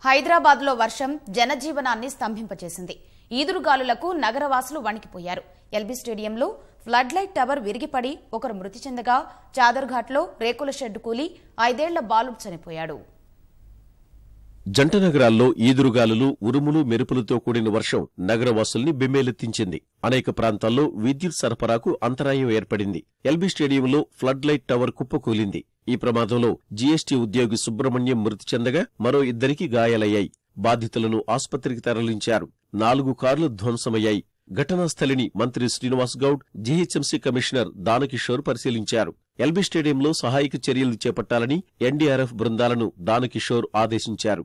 హైదరాబాద్లో వర్షం జనజీవనాన్ని స్తంభింపచేసింది. ఈదురుగాలులకు నగరవాసులు వణికిపోయారు. ఎల్బీ స్టేడియంలో ఫ్లడ్ లైట్ టవర్ విరిగిపడి ఒకరు మృతి చెందగా, చాదర్ఘాట్లో రేకుల షెడ్డు కూలి 5 ఏళ్ల బాలుడు చనిపోయాడు. జంట నగరాల్లో ఈదురుగాలులు, ఉరుములు, మెరుపులతో కూడిన వర్షం నగరవాసుల్ని బెమ్మేలెత్తించింది. అనేక ప్రాంతాల్లో విద్యుత్ సరఫరాకు అంతరాయం ఏర్పడింది. ఎల్బీ స్టేడియంలో ఫ్లడ్ లైట్ టవర్ కుప్పకూలింది. ఈ ప్రమాదంలో జీఎస్టీ ఉద్యోగి సుబ్రహ్మణ్యం మృతి చెందగా మరో 2 గాయాలయ్యాయి. బాధితులను ఆస్పత్రికి తరలించారు. 4 కార్లు ధ్వంసమయ్యాయి. ఘటనా స్థలిని మంత్రి శ్రీనివాస్ గౌడ్, జీహెచ్ఎంసీ కమిషనర్ దానకిషోర్ పరిశీలించారు. ఎల్బీ స్టేడియంలో సహాయక చర్యలు చేపట్టాలని ఎన్డీఆర్ఎఫ్ బృందాలను దానకిషోర్ ఆదేశించారు.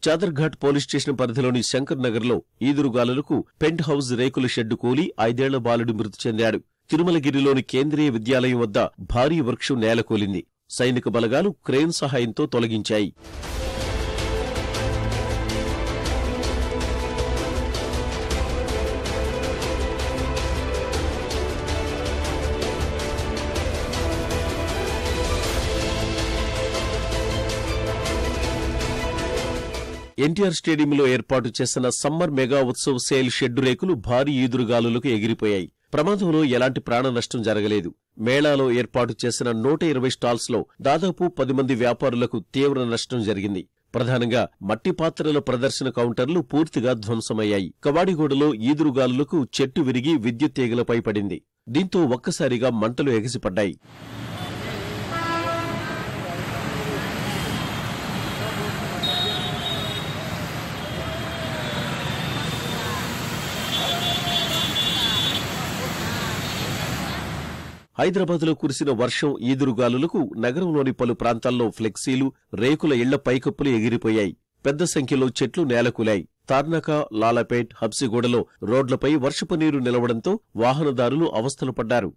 చాదర్ఘాట్ పోలీస్ స్టేషన్ పరిధిలోని శంకర్ నగర్లో ఈదురుగాలులకు పెంట్ హౌస్ రేకుల షెడ్డు కూలి 5 ఏళ్ల బాలుడు మృతి చెందాడు. తిరుమలగిరిలోని కేంద్రీయ విద్యాలయం వద్ద భారీ వృక్షం నేలకూలింది. సైనిక బలగాలు క్రేన్ సహాయంతో తొలగించాయి. ఎన్టీఆర్ స్టేడియంలో ఏర్పాటు చేసిన summer mega Utsav sale shed రేకులు భారీ ఈదురుగాలులకు ఎగిరిపోయాయి. ప్రమాదంలో ఎలాంటి ప్రాణ నష్టం జరగలేదు. మేళాలో ఏర్పాటు చేసిన 120 స్టాల్స్లో దాదాపు 10 మంది వ్యాపారులకు తీవ్ర నష్టం జరిగింది. ప్రధానంగా మట్టి పాత్రల ప్రదర్శన కౌంటర్లు పూర్తిగా ధ్వంసమయ్యాయి. కవాడిగూడలో ఈదురుగాలులకు చెట్టు విరిగి విద్యుత్ తీగలపై పడింది. దీంతో ఒక్కసారిగా మంటలు ఎగసిపడ్డాయి. హైదరాబాద్లో కురిసిన వర్షం, ఈదురుగాలులకు నగరంలోని పలు ప్రాంతాల్లో ఫ్లెక్సీలు, రేకుల ఇళ్ల పైకప్పులు ఎగిరిపోయాయి. పెద్ద సంఖ్యలో చెట్లు నేలకూలాయి. తార్నాక, లాలాపేట్, హబ్సిగూడలో రోడ్లపై వర్షపు నీరు నిలవడంతో వాహనదారులు అవస్థలు పడ్డారు.